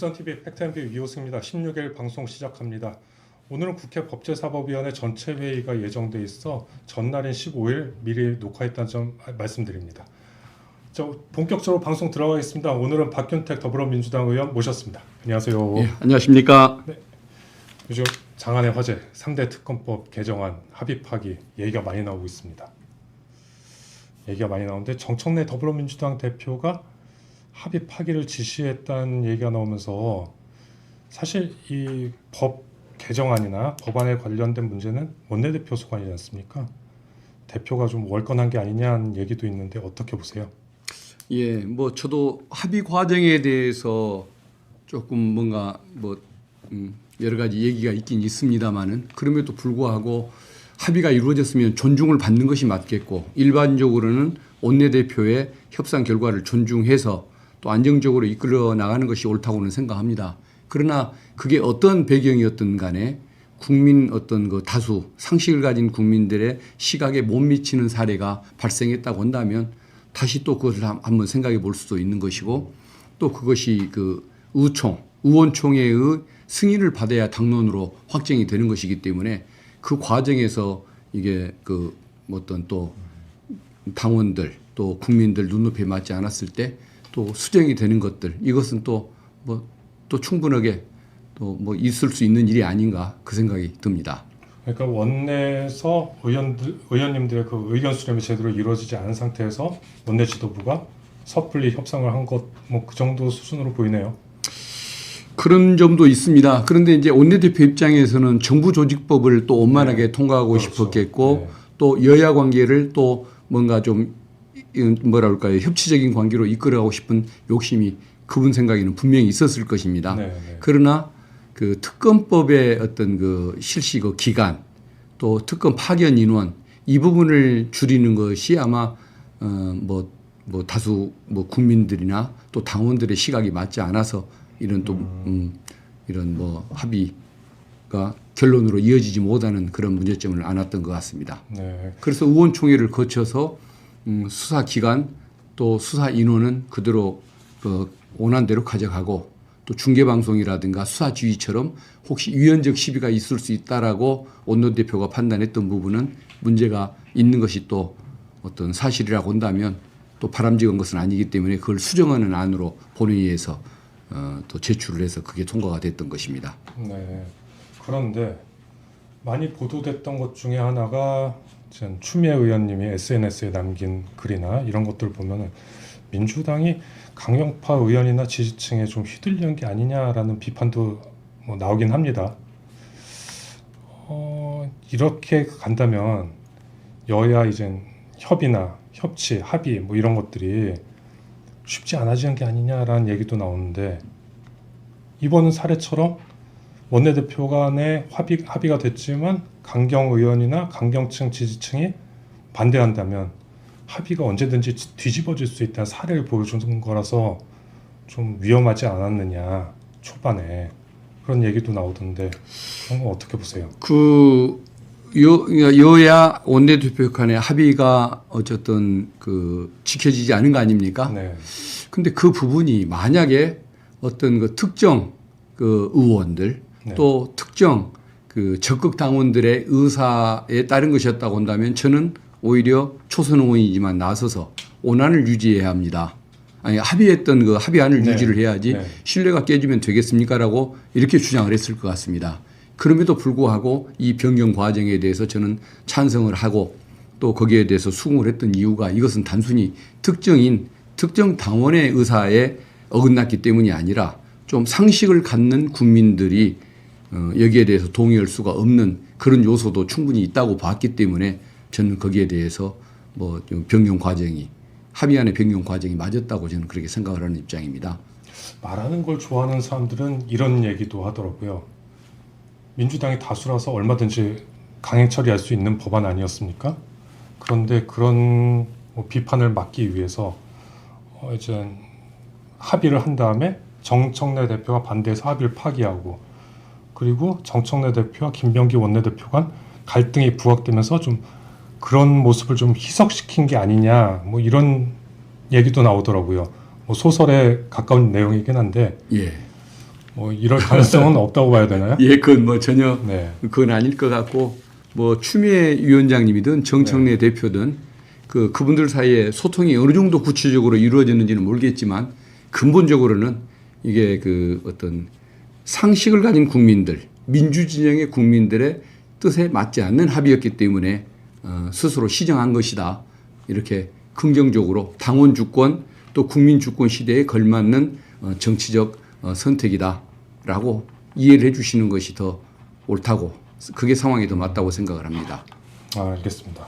일선TV 팩트앤뷰 이호승입니다. 16일 방송 시작합니다. 오늘은 국회 법제사법위원회 전체 회의가 예정돼 있어 전날인 15일 미리 녹화했다는 점 말씀드립니다. 본격적으로 방송 들어가겠습니다. 오늘은 박균택 더불어민주당 의원 모셨습니다. 안녕하세요. 예, 안녕하십니까. 네. 요즘 장안의 화제 3대 특검법 개정안 합의 파기 얘기가 많이 나오고 있습니다. 얘기가 많이 나오는데 정청래 더불어민주당 대표가 합의 파기를 지시했다는 얘기가 나오면서 사실 이 법 개정안이나 법안에 관련된 문제는 원내대표 소관이지 않습니까? 대표가 좀 월권한 게 아니냐는 얘기도 있는데 어떻게 보세요? 예, 뭐 저도 합의 과정에 대해서 조금 뭔가 여러 가지 얘기가 있긴 있습니다만은 그럼에도 불구하고 합의가 이루어졌으면 존중을 받는 것이 맞겠고 일반적으로는 원내대표의 협상 결과를 존중해서 또 안정적으로 이끌어 나가는 것이 옳다고는 생각합니다. 그러나 그게 어떤 배경이었든 간에 국민 어떤 그 다수 상식을 가진 국민들의 시각에 못 미치는 사례가 발생했다고 한다면 다시 또 그것을 한번 생각해 볼 수도 있는 것이고 또 그것이 그 의원총회의 승인을 받아야 당론으로 확정이 되는 것이기 때문에 그 과정에서 이게 그 어떤 또 당원들 또 국민들 눈높이에 맞지 않았을 때 또 수정이 되는 것들 이것은 또 충분하게 또 있을 수 있는 일이 아닌가 그 생각이 듭니다. 그러니까 원내에서 의원님들의 그 의견 수렴이 제대로 이루어지지 않은 상태에서 원내 지도부가 섣불리 협상을 한 것 그 정도 수준으로 보이네요. 그런 점도 있습니다. 그런데 이제 원내대표 입장에서는 정부 조직법을 또 원만하게 통과하고 그렇죠. 싶었겠고 또 여야 관계를 또 뭔가 좀 협치적인 관계로 이끌어가고 싶은 욕심이 그분 생각에는 분명히 있었을 것입니다. 그러나 그 특검법의 어떤 그 실시 그 기간 또 특검 파견 인원 이 부분을 줄이는 것이 아마 다수 국민들이나 또 당원들의 시각이 맞지 않아서 이런 또 이런 합의가 결론으로 이어지지 못하는 그런 문제점을 안았던 것 같습니다. 그래서 의원총회를 거쳐서 수사 기간 또 수사 인원은 그대로 원안대로 가져가고 또 중계방송이라든가 수사지휘처럼 혹시 유연적 시비가 있을 수 있다라고 원내대표가 판단했던 부분은 문제가 있는 것이 또 어떤 사실이라고 한다면 또 바람직한 것은 아니기 때문에 그걸 수정하는 안으로 본회의에서 또 제출을 해서 그게 통과가 됐던 것입니다. 네. 그런데 많이 보도됐던 것 중에 하나가 추미애 의원님이 SNS에 남긴 글이나 이런 것들 보면은 민주당이 강경파 의원이나 지지층에 좀 휘둘리는 게 아니냐라는 비판도 나오긴 합니다. 이렇게 간다면 여야 이제 협의나 협치, 합의 이런 것들이 쉽지 않아지는 게 아니냐라는 얘기도 나오는데 이번 사례처럼 원내대표 간에 합의가 됐지만 강경 의원이나 강경층 지지층이 반대한다면 합의가 언제든지 뒤집어질 수 있다는 사례를 보여주는 거라서 좀 위험하지 않았느냐 초반에 그런 얘기도 나오던데 그런 건 어떻게 보세요? 그 여야 원내대표 간의 합의가 어쨌든 지켜지지 않은 거 아닙니까? 근데 그 부분이 만약에 어떤 그 특정 의원들 또 특정 적극 당원들의 의사에 따른 것이었다고 한다면 저는 오히려 초선 의원이지만 나서서 원안을 유지해야 합니다. 아니 합의했던 그 합의안을 유지를 해야지 신뢰가 깨지면 되겠습니까라고 이렇게 주장을 했을 것 같습니다. 그럼에도 불구하고 이 변경 과정에 대해서 저는 찬성을 하고 또 거기에 대해서 수긍을 했던 이유가 이것은 단순히 특정 당원의 의사에 어긋났기 때문이 아니라 좀 상식을 갖는 국민들이 여기에 대해서 동의할 수가 없는 그런 요소도 충분히 있다고 봤기 때문에 저는 거기에 대해서 변경 과정이 합의안의 변경 과정이 맞았다고 저는 그렇게 생각을 하는 입장입니다. 말하는 걸 좋아하는 사람들은 이런 얘기도 하더라고요. 민주당이 다수라서 얼마든지 강행 처리할 수 있는 법안 아니었습니까? 그런데 그런 비판을 막기 위해서 이제 합의를 한 다음에 정청래 대표가 반대해서 합의를 파기하고 그리고 정청래 대표와 김병기 원내대표 간 갈등이 부각되면서 좀 그런 모습을 좀 희석시킨 게 아니냐 이런 얘기도 나오더라고요. 소설에 가까운 내용이긴 한데 뭐 이럴 가능성은 없다고 봐야 되나요? 예, 그건 뭐 전혀 네. 그건 아닐 것 같고 뭐 추미애 위원장님이든 정청래 대표든 그분들 사이에 소통이 어느 정도 구체적으로 이루어졌는지는 모르겠지만 근본적으로는 이게 그 어떤 상식을 가진 국민들, 민주진영의 국민들의 뜻에 맞지 않는 합의였기 때문에 스스로 시정한 것이다. 이렇게 긍정적으로 당원 주권 또 국민 주권 시대에 걸맞는 정치적 선택이다라고 이해를 해 주시는 것이 더 옳다고 그게 상황이 더 맞다고 생각을 합니다. 알겠습니다.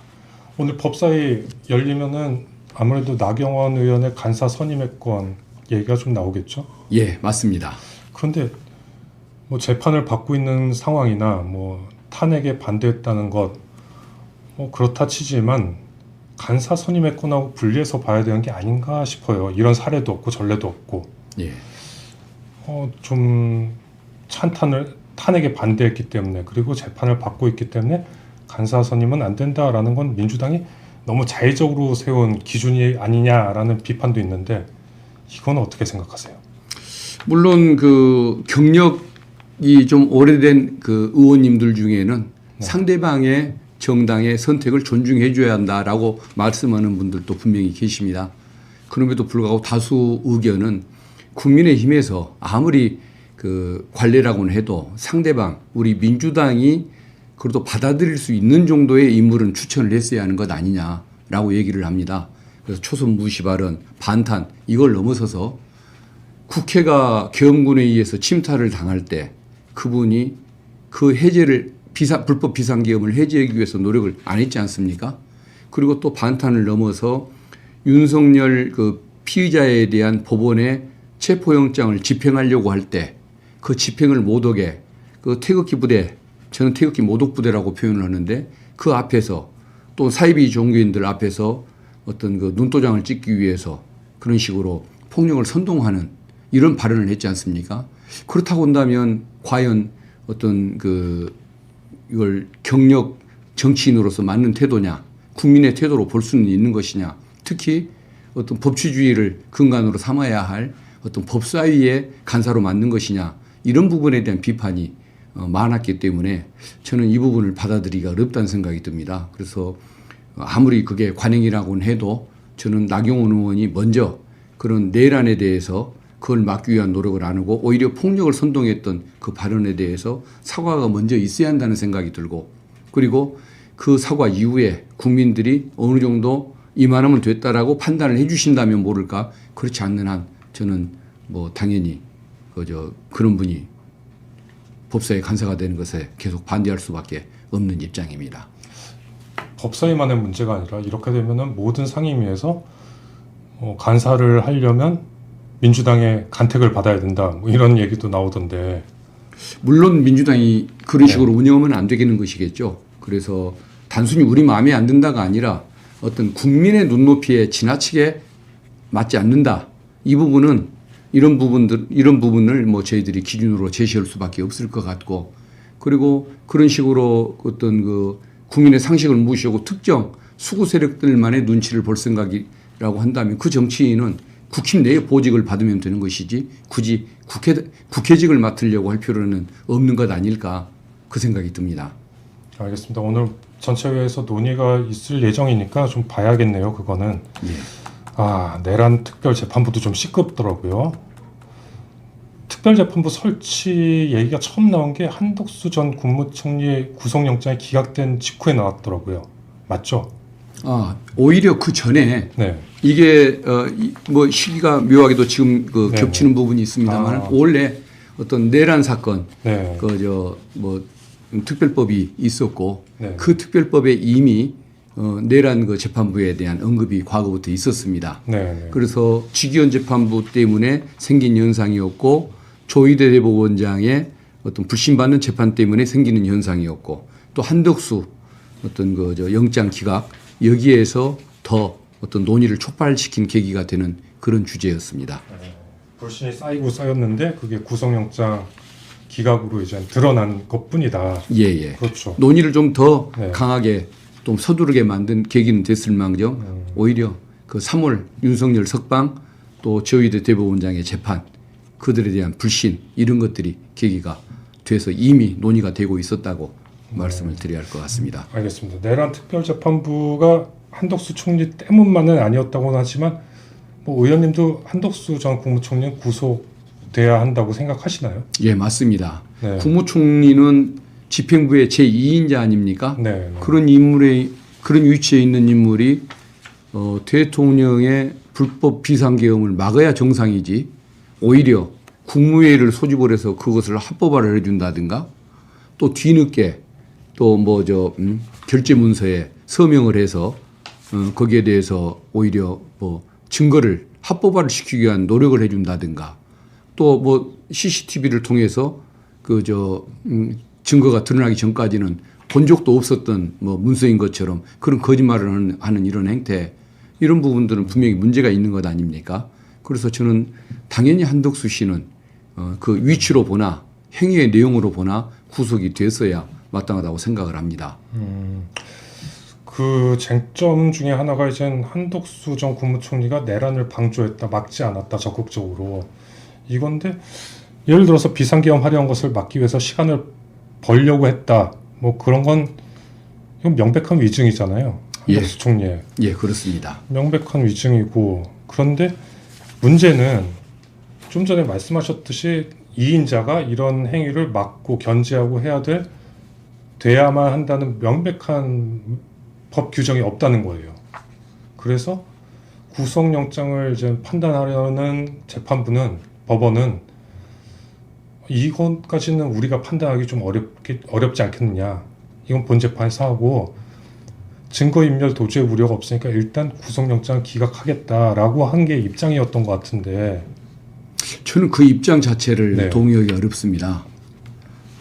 오늘 법사위 열리면은 아무래도 나경원 의원의 간사 선임의권 얘기가 좀 나오겠죠? 예, 맞습니다. 그런데 뭐 재판을 받고 있는 상황이나 뭐 탄핵에 반대했다는 것 뭐 그렇다 치지만 간사 선임의권하고 분리해서 봐야 되는 게 아닌가 싶어요. 이런 사례도 없고 전례도 없고. 예. 좀 탄핵에 반대했기 때문에 그리고 재판을 받고 있기 때문에 간사 선임은 안 된다라는 건 민주당이 너무 자의적으로 세운 기준이 아니냐라는 비판도 있는데 이건 어떻게 생각하세요? 물론 그 경력이 좀 오래된 그 의원님들 중에는 상대방의 정당의 선택을 존중해 줘야 한다라고 말씀하는 분들도 분명히 계십니다. 그럼에도 불구하고 다수 의견은 국민의힘에서 아무리 그 관례라고는 해도 상대방 우리 민주당이 그래도 받아들일 수 있는 정도의 인물은 추천을 했어야 하는 것 아니냐라고 얘기를 합니다. 그래서 초선 무시 발언, 반탄 이걸 넘어서서 국회가 계엄군에 의해서 침탈을 당할 때 그분이 그 해제를 불법 비상계엄을 해제하기 위해서 노력을 안 했지 않습니까? 그리고 또 반탄을 넘어서 윤석열 그 피의자에 대한 법원의 체포영장을 집행하려고 할 때 그 집행을 못하게 그 태극기 부대, 저는 태극기 모독부대라고 표현을 하는데 그 앞에서 또 사이비 종교인들 앞에서 어떤 그 눈도장을 찍기 위해서 그런 식으로 폭력을 선동하는 이런 발언을 했지 않습니까? 그렇다고 한다면 과연 어떤 이걸 경력 정치인으로서 맞는 태도냐, 국민의 태도로 볼 수는 있는 것이냐, 특히 어떤 법치주의를 근간으로 삼아야 할 어떤 법사위의 간사로 맞는 것이냐, 이런 부분에 대한 비판이 많았기 때문에 저는 이 부분을 받아들이기가 어렵다는 생각이 듭니다. 그래서 아무리 그게 관행이라고는 해도 저는 나경원 의원이 먼저 그런 내란에 대해서 그걸 막기 위한 노력을 안 하고 오히려 폭력을 선동했던 그 발언에 대해서 사과가 먼저 있어야 한다는 생각이 들고 그리고 그 사과 이후에 국민들이 어느 정도 이만하면 됐다라고 판단을 해 주신다면 모를까 그렇지 않는 한 저는 뭐 당연히 그런 분이 법사위 간사가 되는 것에 계속 반대할 수밖에 없는 입장입니다. 법사위만의 문제가 아니라 이렇게 되면은 모든 상임위에서 간사를 하려면 민주당의 간택을 받아야 된다. 뭐 이런 얘기도 나오던데. 물론 민주당이 그런 식으로 운영하면 안 되겠는 것이겠죠. 그래서 단순히 우리 마음에 안 든다가 아니라 어떤 국민의 눈높이에 지나치게 맞지 않는다. 이 부분은 이런 부분을 뭐 저희들이 기준으로 제시할 수밖에 없을 것 같고 그리고 그런 식으로 어떤 그 국민의 상식을 무시하고 특정 수구 세력들만의 눈치를 볼 생각이라고 한다면 그 정치인은 국힘 내에 보직을 받으면 되는 것이지 굳이 국회직을 맡으려고 할 필요는 없는 것 아닐까 그 생각이 듭니다. 알겠습니다. 오늘 전체회에서 논의가 있을 예정이니까 좀 봐야겠네요. 그거는. 네. 내란 특별재판부도 좀 시끄럽더라고요. 특별재판부 설치 얘기가 처음 나온 게 한덕수 전 국무총리 구속영장이 기각된 직후에 나왔더라고요. 맞죠? 오히려 그 전에 네. 이게 뭐 시기가 묘하게도 지금 겹치는 부분이 있습니다만 원래 어떤 내란 사건 네. 특별법이 있었고 네. 그 특별법에 이미 내란 그 재판부에 대한 언급이 과거부터 있었습니다. 네. 그래서 직위원 재판부 때문에 생긴 현상이었고 조희대 대법원장의 어떤 불신받는 재판 때문에 생기는 현상이었고 또 한덕수 어떤 영장 기각 여기에서 더 어떤 논의를 촉발시킨 계기가 되는 그런 주제였습니다. 불신이 쌓이고 쌓였는데 그게 구속영장 기각으로 이제 드러난 것뿐이다. 예. 그렇죠. 논의를 좀 더 네. 강하게 좀 서두르게 만든 계기는 됐을망정 오히려 그 3월 윤석열 석방 또 조희대 대법원장의 재판 그들에 대한 불신 이런 것들이 계기가 돼서 이미 논의가 되고 있었다고 말씀을 드려야 할 것 같습니다. 알겠습니다. 내란 특별재판부가 한덕수 총리 때문만은 아니었다고는 하지만 뭐 의원님도 한덕수 전 국무총리는 구속돼야 한다고 생각하시나요? 예, 맞습니다. 네. 국무총리는 집행부의 제2인자 아닙니까? 네. 그런 위치에 있는 인물이 대통령의 불법 비상계엄을 막아야 정상이지 오히려 국무회의를 소집을 해서 그것을 합법화를 해준다든가 또 뒤늦게 또 결재문서에 서명을 해서 거기에 대해서 오히려 증거를 합법화를 시키기 위한 노력을 해준다든가 또 CCTV를 통해서 증거가 드러나기 전까지는 본 적도 없었던 문서인 것처럼 그런 거짓말을 하는 이런 행태 이런 부분들은 분명히 문제가 있는 것 아닙니까? 그래서 저는 당연히 한덕수 씨는 그 위치로 보나 행위의 내용으로 보나 구속이 됐어야 마땅하다고 생각을 합니다. 그 쟁점 중에 하나가 이제 한덕수 전 국무총리가 내란을 방조했다, 막지 않았다 적극적으로 이건데 예를 들어서 비상계엄 하려는 것을 막기 위해서 시간을 벌려고 했다. 뭐 그런 건 이건 명백한 위증이잖아요. 한덕수 총리의. 예, 그렇습니다. 명백한 위증이고 그런데 문제는 좀 전에 말씀하셨듯이 2인자가 이런 행위를 막고 견제하고 돼야만 한다는 명백한 법 규정이 없다는 거예요. 그래서 구속영장을 이제 판단하려는 법원은 이것까지는 우리가 판단하기 좀 어렵지 않겠느냐. 이건 본재판에서 하고 증거인멸 도주의 우려가 없으니까 일단 구속영장을 기각하겠다라고 한 게 입장이었던 것 같은데 저는 그 입장 자체를 동의하기 어렵습니다.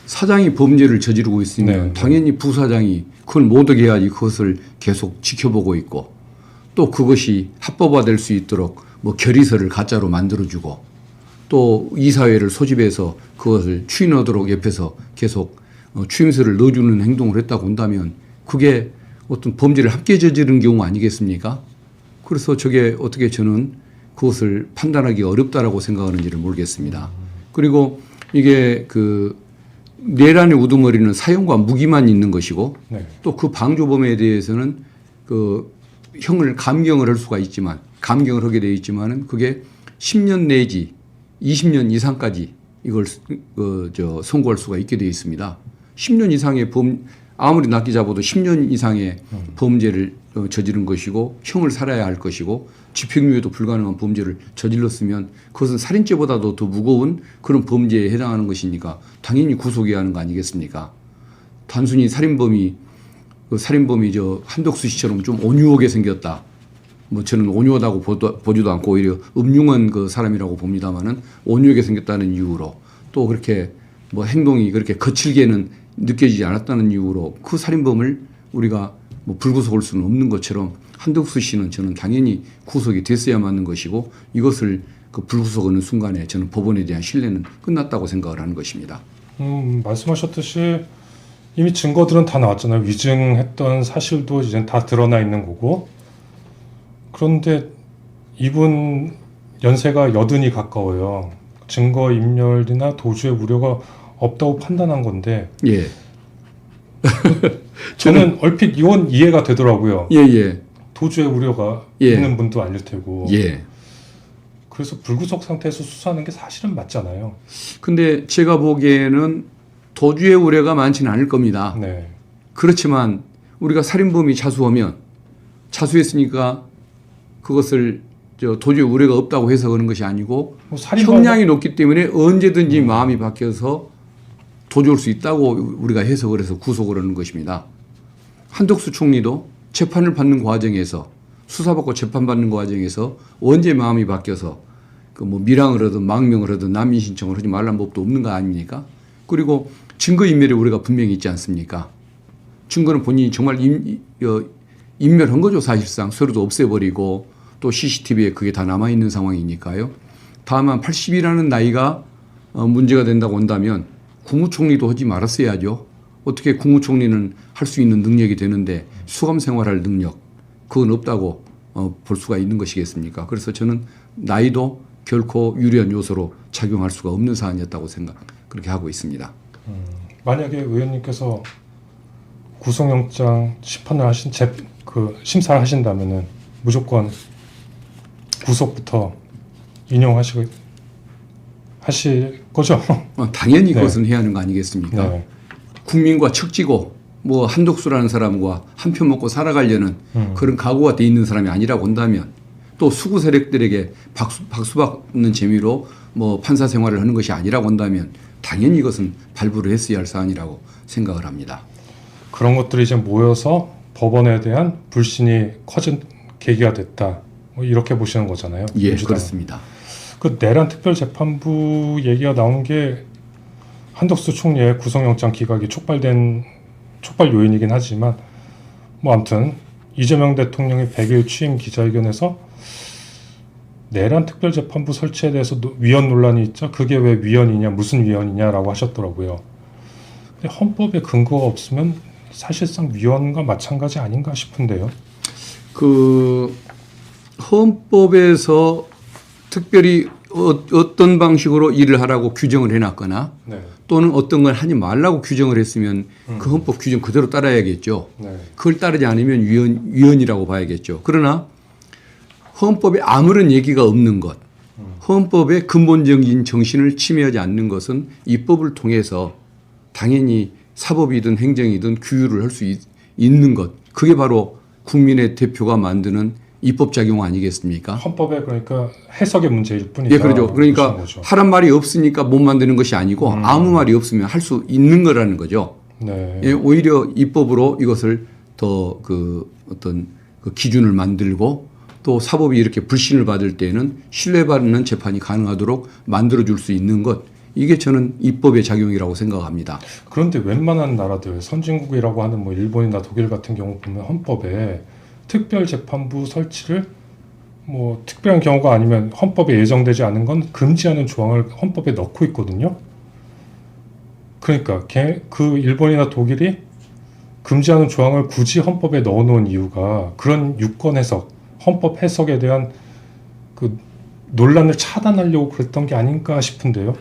사장이 범죄를 저지르고 있으면 당연히 부사장이 그걸 못하게 해야지 그것을 계속 지켜보고 있고 또 그것이 합법화될 수 있도록 결의서를 가짜로 만들어주고 또 이사회를 소집해서 그것을 추인하도록 옆에서 계속 추임서를 넣어주는 행동을 했다고 한다면 그게 어떤 범죄를 함께 저지른 경우 아니겠습니까? 그래서 저게 어떻게 저는 그것을 판단하기 어렵다라고 생각하는지를 모르겠습니다. 그리고 이게 내란의 우두머리는 사형과 무기만 있는 것이고 또 그 방조범에 대해서는 형을 감경을 할 수가 있지만 감경을 하게 되어 있지만은 그게 10년 내지 20년 이상까지 이걸 선고할 수가 있게 되어 있습니다. 10년 이상의 아무리 낮게 잡아도 10년 이상의 범죄를 저지른 것이고 형을 살아야 할 것이고 집행유예도 불가능한 범죄를 저질렀으면 그것은 살인죄보다도 더 무거운 그런 범죄에 해당하는 것이니까 당연히 구속해야 하는 거 아니겠습니까? 단순히 살인범이 한덕수 씨처럼 좀 온유하게 생겼다. 저는 온유하다고 보지도 않고 오히려 음흉한 그 사람이라고 봅니다만은 온유하게 생겼다는 이유로 또 그렇게 행동이 그렇게 거칠게는 느껴지지 않았다는 이유로 그 살인범을 우리가 불구속할 수는 없는 것처럼 한덕수 씨는 저는 당연히 구속이 됐어야 맞는 것이고 이것을 불구속하는 순간에 저는 법원에 대한 신뢰는 끝났다고 생각을 하는 것입니다. 말씀하셨듯이 이미 증거들은 다 나왔잖아요. 위증했던 사실도 이제 다 드러나 있는 거고 그런데 이분 연세가 80이 가까워요. 증거인멸이나 도주의 우려가 없다고 판단한 건데 예. 저는 얼핏 이건 이해가 되더라고요. 예. 도주의 우려가 있는 분도 아닐 테고. 예. 그래서 불구속 상태에서 수사하는 게 사실은 맞잖아요. 근데 제가 보기에는 도주의 우려가 많지는 않을 겁니다. 그렇지만 우리가 살인범이 자수하면 자수했으니까 그것을 도주의 우려가 없다고 해석하는 것이 아니고 형량이 높기 때문에 언제든지 마음이 바뀌어서 도주할 수 있다고 우리가 해석을 해서 구속을 하는 것입니다. 한덕수 총리도 재판을 받는 과정에서 수사받고 재판받는 과정에서 언제 마음이 바뀌어서 밀항을 하든 망명을 하든 난민 신청을 하지 말라는 법도 없는 거 아닙니까? 그리고 증거인멸에 우리가 분명히 있지 않습니까? 증거는 본인이 정말 인멸한 거죠. 사실상 서류도 없애버리고 또 CCTV에 그게 다 남아있는 상황이니까요. 다만 80이라는 나이가 문제가 된다고 한다면 국무총리도 하지 말았어야죠. 어떻게 국무총리는 할 수 있는 능력이 되는데 수감 생활할 능력 그건 없다고 볼 수가 있는 것이겠습니까? 그래서 저는 나이도 결코 유리한 요소로 작용할 수가 없는 사안이었다고 그렇게 하고 있습니다. 만약에 의원님께서 구속영장 심판을 심사를 하신다면은 무조건 구속부터 인용하실 거죠? 당연히 네. 그것은 해야 하는 거 아니겠습니까? 네. 국민과 척지고 뭐 한독수라는 사람과 한 표 먹고 살아가려는 그런 각오가 돼 있는 사람이 아니라고 한다면 또 수구 세력들에게 박수 받는 재미로 뭐 판사 생활을 하는 것이 아니라고 한다면 당연히 이것은 발부를 했어야 할 사안이라고 생각을 합니다. 그런 것들이 이제 모여서 법원에 대한 불신이 커진 계기가 됐다. 뭐 이렇게 보시는 거잖아요. 예, 민주당은. 그렇습니다. 그 내란 특별재판부 얘기가 나온 게 한덕수 총리의 구속영장 기각이 촉발 요인이긴 하지만 뭐 아무튼 이재명 대통령이 100일 취임 기자회견에서 내란 특별재판부 설치에 대해서 위헌 논란이 있죠. 그게 왜 위헌이냐, 무슨 위헌이냐라고 하셨더라고요. 근데 헌법에 근거가 없으면 사실상 위헌과 마찬가지 아닌가 싶은데요. 그 헌법에서 특별히 어떤 방식으로 일을 하라고 규정을 해놨거나 네. 또는 어떤 걸 하지 말라고 규정을 했으면 그 헌법 규정 그대로 따라야겠죠. 네. 그걸 따르지 않으면 위헌이라고 봐야겠죠. 그러나 헌법에 아무런 얘기가 없는 것, 헌법의 근본적인 정신을 침해하지 않는 것은 입법을 통해서 당연히 사법이든 행정이든 규율을 할 수 있는 것. 그게 바로 국민의 대표가 만드는 입법 작용 아니겠습니까? 헌법에 그러니까 해석의 문제일 뿐이다. 예, 그렇죠. 그러니까 하란 말이 없으니까 못 만드는 것이 아니고 아무 말이 없으면 할 수 있는 거라는 거죠. 네. 예, 오히려 입법으로 이것을 더 그 어떤 그 기준을 만들고 또 사법이 이렇게 불신을 받을 때에는 신뢰받는 재판이 가능하도록 만들어줄 수 있는 것. 이게 저는 입법의 작용이라고 생각합니다. 그런데 웬만한 나라들, 선진국이라고 하는 뭐 일본이나 독일 같은 경우 보면 헌법에 특별재판부 설치를 뭐 특별한 경우가 아니면 헌법에 예정되지 않은 건 금지하는 조항을 헌법에 넣고 있거든요. 그러니까 그 일본이나 독일이 금지하는 조항을 굳이 헌법에 넣어놓은 이유가 그런 유권 해석, 헌법 해석에 대한 그 논란을 차단하려고 그랬던 게 아닌가 싶은데요.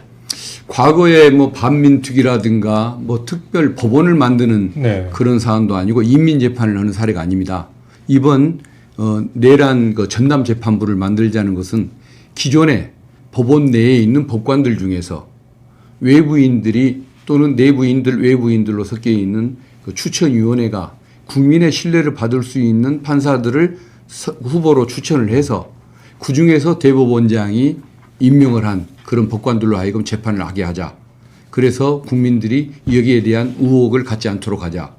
과거에 뭐 반민특위라든가 뭐 특별 법원을 만드는 네. 그런 사안도 아니고 인민재판을 하는 사례가 아닙니다. 이번 내란 그 전담재판부를 만들자는 것은 기존에 법원 내에 있는 법관들 중에서 외부인들이 또는 내부인들, 외부인들로 섞여 있는 그 추천위원회가 국민의 신뢰를 받을 수 있는 판사들을 후보로 추천을 해서 그중에서 대법원장이 임명을 한 그런 법관들로 하여금 재판을 하게 하자. 그래서 국민들이 여기에 대한 의혹을 갖지 않도록 하자.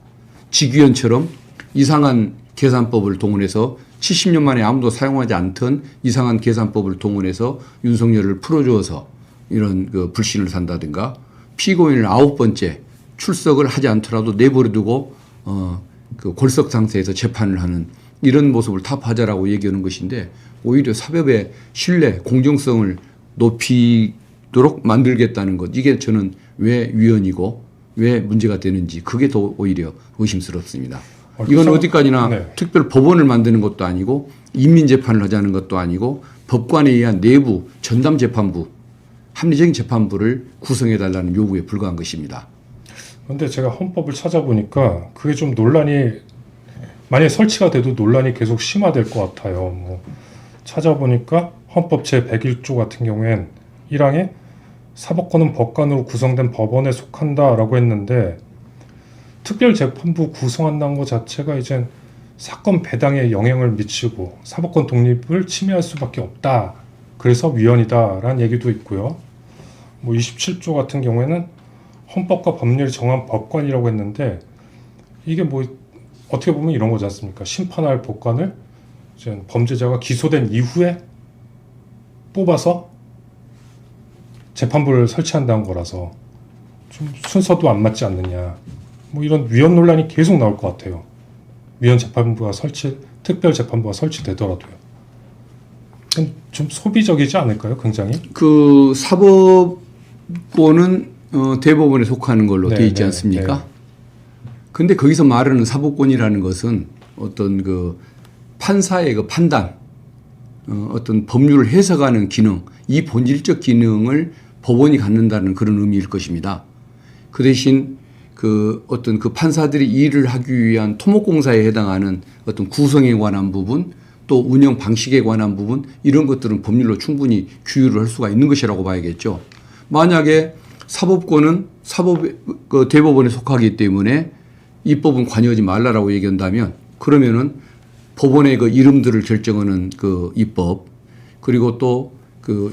직위원처럼 이상한 계산법을 동원해서 70년 만에 아무도 사용하지 않던 이상한 계산법을 동원해서 윤석열을 풀어주어서 이런 그 불신을 산다든가 피고인을 9번째 출석을 하지 않더라도 내버려두고 그 골석 상태에서 재판을 하는 이런 모습을 타파하자라고 얘기하는 것인데 오히려 사법의 신뢰, 공정성을 높이도록 만들겠다는 것. 이게 저는 왜 위헌이고 왜 문제가 되는지 그게 더 오히려 의심스럽습니다. 이건 어디까지나 네. 특별 법원을 만드는 것도 아니고 인민재판을 하자는 것도 아니고 법관에 의한 내부 전담재판부, 합리적인 재판부를 구성해달라는 요구에 불과한 것입니다. 그런데 제가 헌법을 찾아보니까 그게 좀 논란이 만약에 설치가 돼도 논란이 계속 심화될 것 같아요. 뭐 찾아보니까 헌법 제101조 같은 경우엔 1항에 사법권은 법관으로 구성된 법원에 속한다라고 했는데 특별재판부 구성한다는 것 자체가 이젠 사건 배당에 영향을 미치고 사법권 독립을 침해할 수밖에 없다. 그래서 위헌이다라는 얘기도 있고요. 뭐 27조 같은 경우에는 헌법과 법률이 정한 법관이라고 했는데 이게 뭐 어떻게 보면 이런 거지 않습니까? 심판할 법관을 이제 범죄자가 기소된 이후에 뽑아서 재판부를 설치한다는 거라서 좀 순서도 안 맞지 않느냐. 뭐 이런 위헌 논란이 계속 나올 것 같아요. 특별 재판부가 설치되더라도요. 좀 소비적이지 않을까요? 굉장히. 그 사법권은 대법원에 속하는 걸로 네, 돼 있지 네, 않습니까? 네. 근데 거기서 말하는 사법권이라는 것은 어떤 그 판사의 그 판단, 어떤 법률을 해석하는 기능, 이 본질적 기능을 법원이 갖는다는 그런 의미일 것입니다. 그 대신 어떤 판사들이 일을 하기 위한 토목공사에 해당하는 어떤 구성에 관한 부분, 또 운영 방식에 관한 부분, 이런 것들은 법률로 충분히 규율을 할 수가 있는 것이라고 봐야겠죠. 만약에 사법권은 대법원에 속하기 때문에 입법은 관여하지 말라라고 얘기한다면, 그러면은 법원의 이름들을 결정하는 입법, 그리고 또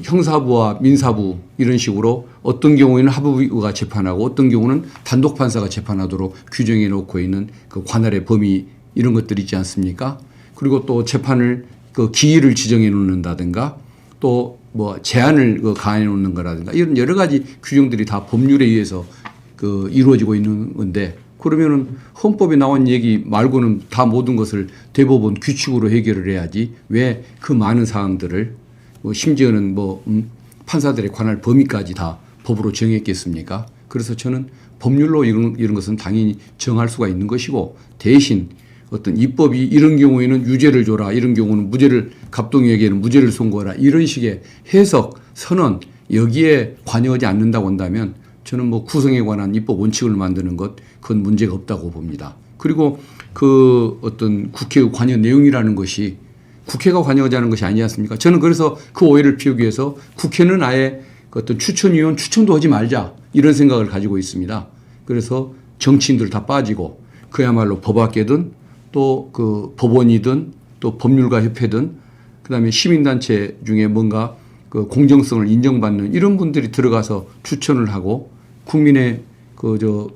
형사부와 민사부 이런 식으로 어떤 경우에는 합의가 재판하고 어떤 경우는 단독 판사가 재판하도록 규정해 놓고 있는 관할의 범위, 이런 것들이 있지 않습니까? 그리고 또 재판을 기일을 지정해 놓는다든가, 또 뭐 제한을 가해 놓는 거라든가, 이런 여러 가지 규정들이 다 법률에 의해서 이루어지고 있는 건데, 그러면은 헌법에 나온 얘기 말고는 다 모든 것을 대법원 규칙으로 해결을 해야지, 왜 그 많은 사항들을 심지어는 판사들의 관할 범위까지 다 법으로 정했겠습니까? 그래서 저는 법률로 이런 것은 당연히 정할 수가 있는 것이고, 대신 어떤 입법이 이런 경우에는 유죄를 줘라, 이런 경우는 무죄를, 갑동이에게는 무죄를 선고하라, 이런 식의 해석, 선언, 여기에 관여하지 않는다고 한다면 저는 구성에 관한 입법 원칙을 만드는 것, 그건 문제가 없다고 봅니다. 그리고 어떤 국회의 관여 내용이라는 것이 국회가 관여하자는 것이 아니지 않습니까? 저는 그래서 그 오해를 피우기 위해서 국회는 아예 어떤 추천위원 추천도 하지 말자, 이런 생각을 가지고 있습니다. 그래서 정치인들 다 빠지고 그야말로 법학계든 또 법원이든 또 법률가 협회든 그다음에 시민단체 중에 뭔가 공정성을 인정받는 이런 분들이 들어가서 추천을 하고 국민의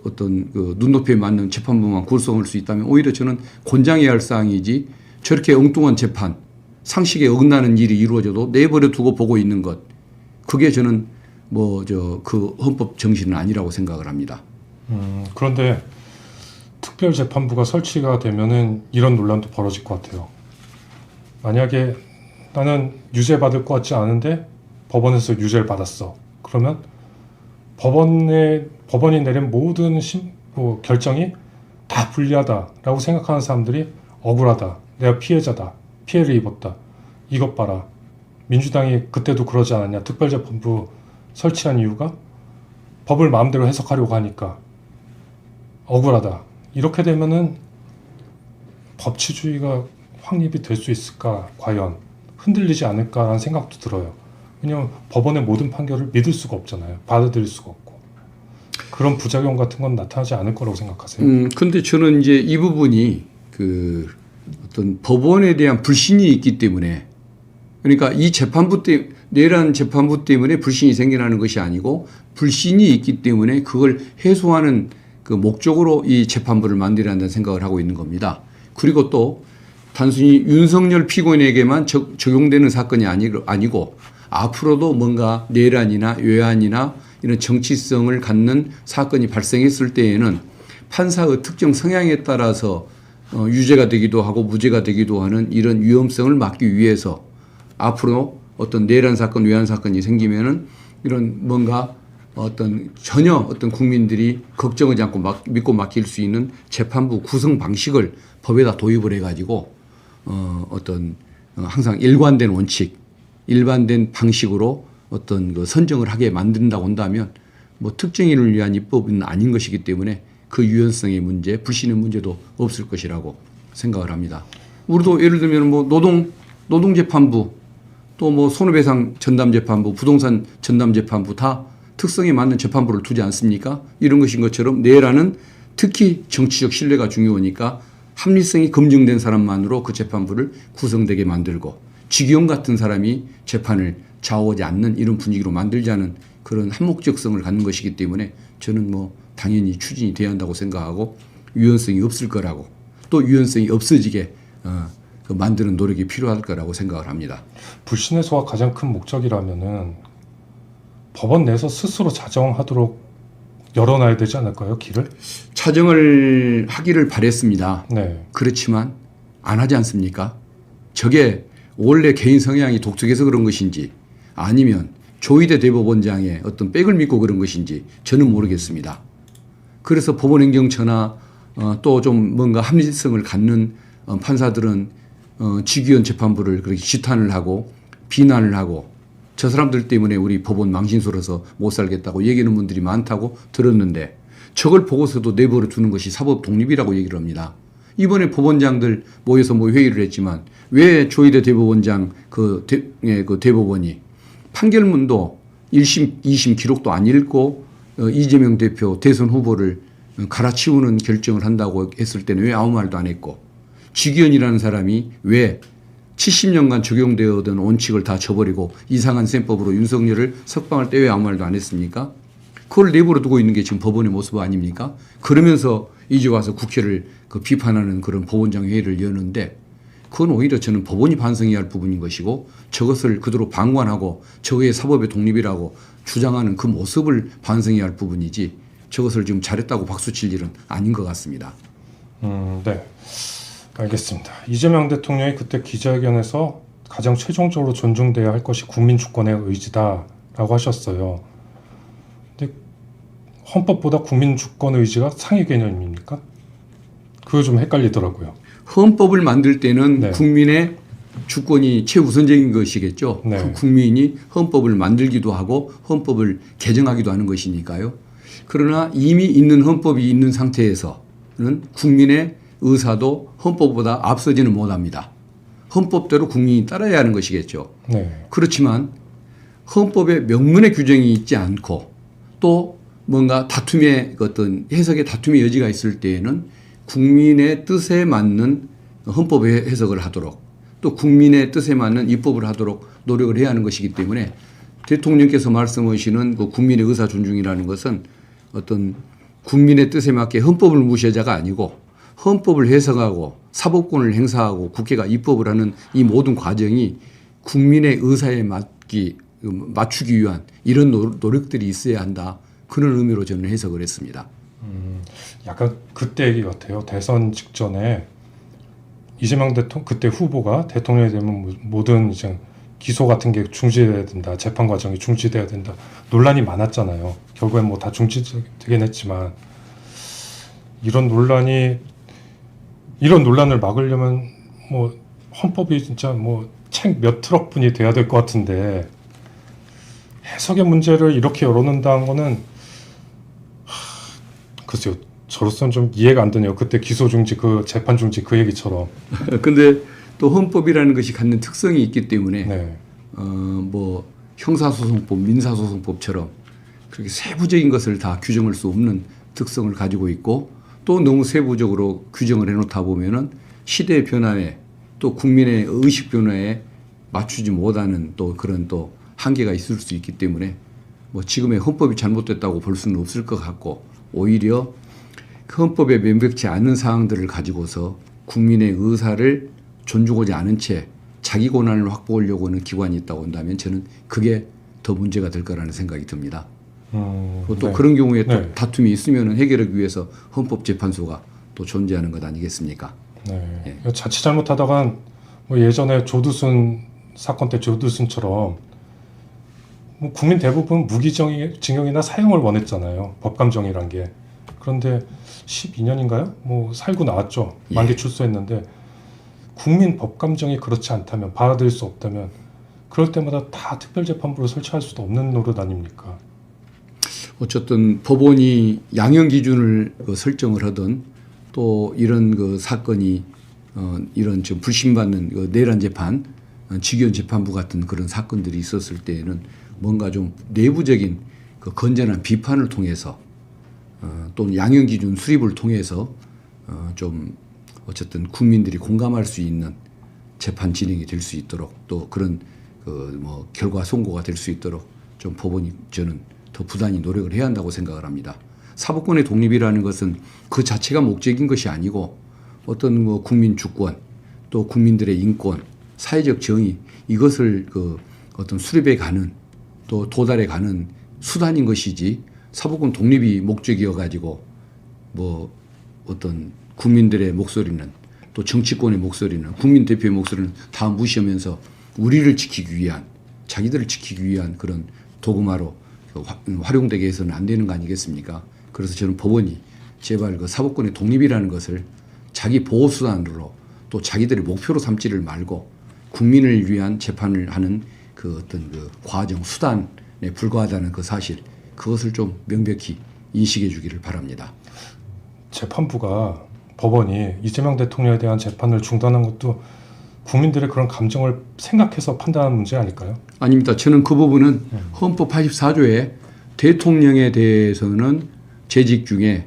어떤 눈높이에 맞는 재판부만 구성할 수 있다면 오히려 저는 권장해야 할 사항이지, 저렇게 엉뚱한 재판, 상식에 어긋나는 일이 이루어져도 내버려 두고 보고 있는 것, 그게 저는 헌법 정신은 아니라고 생각을 합니다. 그런데 특별재판부가 설치가 되면은 이런 논란도 벌어질 것 같아요. 만약에 나는 유죄 받을 것 같지 않은데 법원에서 유죄를 받았어. 그러면 법원이 내린 모든 결정이 다 불리하다라고 생각하는 사람들이 억울하다, 내가 피해자다, 피해를 입었다, 이것 봐라, 민주당이 그때도 그러지 않았냐, 특별재판부 설치한 이유가 법을 마음대로 해석하려고 하니까 억울하다, 이렇게 되면은 법치주의가 확립이 될 수 있을까, 과연 흔들리지 않을까라는 생각도 들어요. 왜냐하면 법원의 모든 판결을 믿을 수가 없잖아요. 받아들일 수가 없고. 그런 부작용 같은 건 나타나지 않을 거라고 생각하세요? 근데 저는 이제 이 부분이 어떤 법원에 대한 불신이 있기 때문에, 그러니까 이 내란 재판부 때문에 불신이 생겨나는 것이 아니고, 불신이 있기 때문에 그걸 해소하는 목적으로 이 재판부를 만들어야 한다는 생각을 하고 있는 겁니다. 그리고 또 단순히 윤석열 피고인에게만 적용되는 사건이 아니고 앞으로도 뭔가 내란이나 외환이나 이런 정치성을 갖는 사건이 발생했을 때에는 판사의 특정 성향에 따라서 유죄가 되기도 하고 무죄가 되기도 하는 이런 위험성을 막기 위해서 앞으로 어떤 내란 사건, 외환 사건이 생기면은 이런 뭔가 전혀 어떤 국민들이 걱정하지 않고 믿고 맡길 수 있는 재판부 구성 방식을 법에다 도입을 해가지고 항상 일관된 원칙, 일반된 방식으로 어떤 선정을 하게 만든다고 한다면 특정인을 위한 입법은 아닌 것이기 때문에 그 유연성의 문제, 불신의 문제도 없을 것이라고 생각을 합니다. 우리도 예를 들면 노동재판부, 또 손해배상 전담재판부, 부동산 전담재판부 다 특성에 맞는 재판부를 두지 않습니까? 이런 것인 것처럼 내란은 특히 정치적 신뢰가 중요하니까 합리성이 검증된 사람만으로 그 재판부를 구성되게 만들고, 지기현 같은 사람이 재판을 좌우하지 않는 이런 분위기로 만들자는 그런 한목적성을 갖는 것이기 때문에 저는 당연히 추진이 돼야 한다고 생각하고, 유연성이 없을 거라고, 또 유연성이 없어지게 만드는 노력이 필요할 거라고 생각을 합니다. 불신 해소가 가장 큰 목적이라면은 법원 내에서 스스로 자정하도록 열어놔야 되지 않을까요, 길을? 자정을 하기를 바랬습니다. 네. 그렇지만 안 하지 않습니까? 저게 원래 개인 성향이 독특해서 그런 것인지, 아니면 조희대 대법원장의 어떤 백을 믿고 그런 것인지 저는 모르겠습니다. 그래서 법원행정처나 또 좀 뭔가 합리성을 갖는 판사들은 직위원 재판부를 그렇게 지탄을 하고 비난을 하고 저 사람들 때문에 우리 법원 망신스러워서 못 살겠다고 얘기하는 분들이 많다고 들었는데 저걸 보고서도 내버려 두는 것이 사법 독립이라고 얘기를 합니다. 이번에 법원장들 모여서 회의를 했지만 왜 조희대 대법원장 그 대법원이 판결문도 1심, 2심 기록도 안 읽고 이재명 대표 대선 후보를 갈아치우는 결정을 한다고 했을 때는 왜 아무 말도 안 했고 직위원이라는 사람이 왜 70년간 적용되어던 원칙을 다 저버리고 이상한 셈법으로 윤석열을 석방할 때 왜 아무 말도 안 했습니까? 그걸 내버려 두고 있는 게 지금 법원의 모습 아닙니까? 그러면서 이제 와서 국회를 비판하는 그런 법원장 회의를 여는데 그건 오히려 저는 법원이 반성해야 할 부분인 것이고 저것을 그대로 방관하고 저거의 사법의 독립이라고 주장하는 그 모습을 반성해야 할 부분이지 저것을 지금 잘했다고 박수칠 일은 아닌 것 같습니다. 네. 알겠습니다. 이재명 대통령이 그때 기자회견에서 가장 최종적으로 존중돼야 할 것이 국민 주권의 의지다라고 하셨어요. 근데 헌법보다 국민 주권 의지가 상위 개념입니까? 그거 좀 헷갈리더라고요. 헌법을 만들 때는 네. 국민의 주권이 최우선적인 것이겠죠. 네. 그 국민이 헌법을 만들기도 하고 헌법을 개정하기도 하는 것이니까요. 그러나 이미 있는 헌법이 있는 상태에서는 국민의 의사도 헌법보다 앞서지는 못합니다. 헌법대로 국민이 따라야 하는 것이겠죠. 네. 그렇지만 헌법에 명문의 규정이 있지 않고 또 뭔가 다툼의 어떤 해석의 다툼의 여지가 있을 때에는 국민의 뜻에 맞는 헌법의 해석을 하도록 또 국민의 뜻에 맞는 입법을 하도록 노력을 해야 하는 것이기 때문에 대통령께서 말씀하시는 그 국민의 의사 존중이라는 것은 어떤 국민의 뜻에 맞게 헌법을 무시하자가 아니고 헌법을 해석하고 사법권을 행사하고 국회가 입법을 하는 이 모든 과정이 국민의 의사에 맞추기 위한 이런 노력들이 있어야 한다. 그런 의미로 저는 해석을 했습니다. 약간 그때 얘기 같아요. 대선 직전에 이재명 대통령 그때 후보가 대통령이 되면 모든 이제 기소 같은 게 중지돼야 된다. 재판 과정이 중지돼야 된다. 논란이 많았잖아요. 결국엔 뭐 다 중지되긴 했지만 이런 논란을 막으려면 뭐 헌법이 진짜 뭐 책 몇 트럭 분이 돼야 될 것 같은데 해석의 문제를 이렇게 열어놓는다는 거는 글쎄요. 저로서는 좀 이해가 안 되네요. 그때 기소 중지, 그 재판 중지 그 얘기처럼. 근데 또 헌법이라는 것이 갖는 특성이 있기 때문에 네. 뭐 형사소송법, 민사소송법처럼 그렇게 세부적인 것을 다 규정할 수 없는 특성을 가지고 있고 또 너무 세부적으로 규정을 해놓다 보면은 시대의 변화에 또 국민의 의식 변화에 맞추지 못하는 또 그런 또 한계가 있을 수 있기 때문에 뭐 지금의 헌법이 잘못됐다고 볼 수는 없을 것 같고 오히려 그 헌법에 명백치 않은 사항들을 가지고서 국민의 의사를 존중하지 않은 채 자기 권한을 확보하려고 하는 기관이 있다고 한다면 저는 그게 더 문제가 될 거라는 생각이 듭니다. 또 네. 그런 경우에 또 네. 다툼이 있으면 해결하기 위해서 헌법재판소가 또 존재하는 것 아니겠습니까? 네. 자칫 잘못하다간 뭐 예전에 조두순 사건 때 조두순처럼 뭐 국민 대부분 무기징역이나 사형을 원했잖아요. 법감정이란 게. 그런데 12년인가요? 뭐 살고 나왔죠. 만기 출소했는데 국민 법감정이 그렇지 않다면 받아들일 수 없다면 그럴 때마다 다 특별재판부를 설치할 수도 없는 노릇 아닙니까? 어쨌든 법원이 양형 기준을 설정을 하든 또 이런 그 사건이 이런 지금 불심받는 그 내란 재판, 직위원 재판부 같은 그런 사건들이 있었을 때에는 뭔가 좀 내부적인 그 건전한 비판을 통해서 또 양형 기준 수립을 통해서 좀 어쨌든 국민들이 공감할 수 있는 재판 진행이 될 수 있도록 또 그런 그 뭐 결과 선고가 될 수 있도록 좀 법원이 저는 더 부단히 노력을 해야 한다고 생각을 합니다. 사법권의 독립이라는 것은 그 자체가 목적인 것이 아니고 어떤 뭐 국민 주권 또 국민들의 인권, 사회적 정의 이것을 그 어떤 수립해 가는 또 도달해 가는 수단인 것이지 사법권 독립이 목적이어 가지고 뭐 어떤 국민들의 목소리는 또 정치권의 목소리는 국민 대표의 목소리는 다 무시하면서 우리를 지키기 위한 자기들을 지키기 위한 그런 도구마로 활용되게 해서는 안 되는 거 아니겠습니까? 그래서 저는 법원이 제발 그 사법권의 독립이라는 것을 자기 보호수단으로 또 자기들의 목표로 삼지를 말고 국민을 위한 재판을 하는 그 어떤 그 과정 수단에 불과하다는 그 사실, 그것을 좀 명백히 인식해 주기를 바랍니다. 재판부가, 법원이 이재명 대통령에 대한 재판을 중단한 것도 국민들의 그런 감정을 생각해서 판단한 문제 아닐까요? 아닙니다. 저는 그 부분은 헌법 84조에 대통령에 대해서는 재직 중에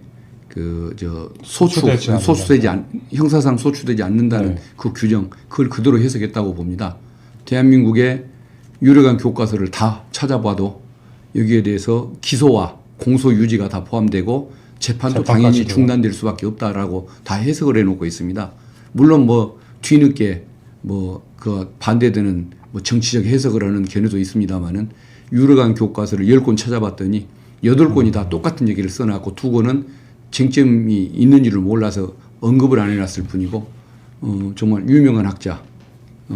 형사상 소추되지 않는다는 네. 그 규정, 그걸 그대로 해석했다고 봅니다. 대한민국의 유력한 교과서를 다 찾아봐도 여기에 대해서 기소와 공소 유지가 다 포함되고 재판도 당연히 중단될 수밖에 없다라고 다 해석을 해놓고 있습니다. 물론 뭐 뒤늦게 그 반대되는 정치적 해석을 하는 견해도 있습니다만은 유력한 교과서를 10권 찾아봤더니 8권이 다 똑같은 얘기를 써놨고 2권은 쟁점이 있는지를 몰라서 언급을 안 해놨을 뿐이고 정말 유명한 학자,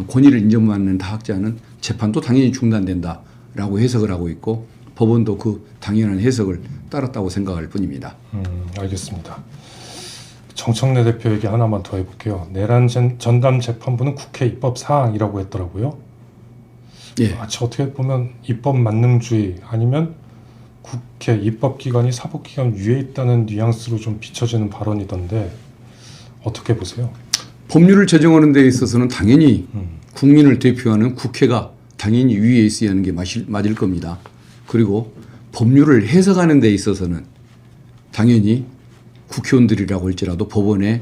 권위를 인정받는 학자는 재판도 당연히 중단된다라고 해석을 하고 있고 법원도 그 당연한 해석을 따랐다고 생각할 뿐입니다. 알겠습니다. 정청래 대표 얘기 하나만 더 해볼게요. 내란 전담 재판부는 국회 입법 사항이라고 했더라고요. 예. 어떻게 보면 입법 만능주의 아니면 국회 입법기관이 사법기관 위에 있다는 뉘앙스로 좀 비춰지는 발언이던데 어떻게 보세요? 법률을 제정하는 데 있어서는 당연히 국민을 대표하는 국회가 당연히 위에 있어야 하는 게 맞을 겁니다. 그리고 법률을 해석하는 데 있어서는 당연히 국회의원들이라고 할지라도 법원의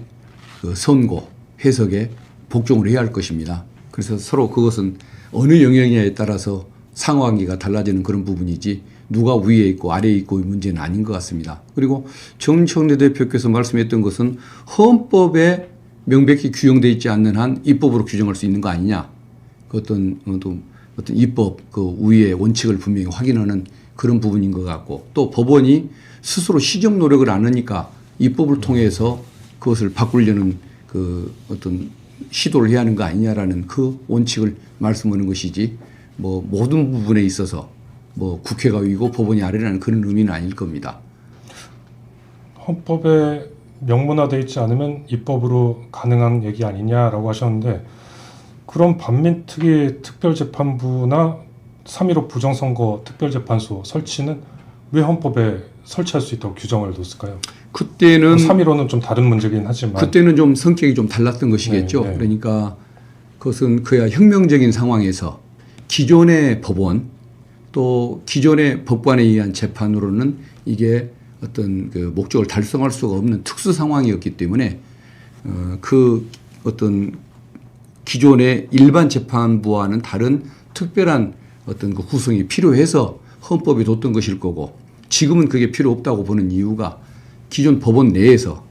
그 선고, 해석에 복종을 해야 할 것입니다. 그래서 서로 그것은 어느 영역에 따라서 상호관계가 달라지는 그런 부분이지 누가 위에 있고 아래에 있고의 문제는 아닌 것 같습니다. 그리고 정청래 대표께서 말씀했던 것은 헌법에 명백히 규정되어 있지 않는 한 입법으로 규정할 수 있는 거 아니냐. 어떤 입법 그 위의 원칙을 분명히 확인하는 그런 부분인 것 같고 또 법원이 스스로 시정 노력을 안 하니까 입법을 통해서 그것을 바꾸려는 그 어떤 시도를 해야 하는 거 아니냐라는 그 원칙을 말씀하는 것이지 뭐 모든 부분에 있어서 뭐 국회가 위고 법원이 아래라는 그런 의미는 아닐 겁니다. 헌법에 명문화되어 있지 않으면 입법으로 가능한 얘기 아니냐라고 하셨는데 그럼 반민특위 특별재판부나 3.15 부정선거 특별재판소 설치는 왜 헌법에 설치할 수 있다고 규정을 뒀을까요? 그때는 3.15는 좀 다른 문제긴 하지만 그때는 좀 성격이 좀 달랐던 것이겠죠. 네. 그러니까 그것은 그야 혁명적인 상황에서 기존의 법원 또 기존의 법관에 의한 재판으로는 이게 어떤 그 목적을 달성할 수가 없는 특수 상황이었기 때문에 그 어떤 기존의 일반 재판부와는 다른 특별한 어떤 그 구성이 필요해서 헌법에 뒀던 것일 거고 지금은 그게 필요 없다고 보는 이유가 기존 법원 내에서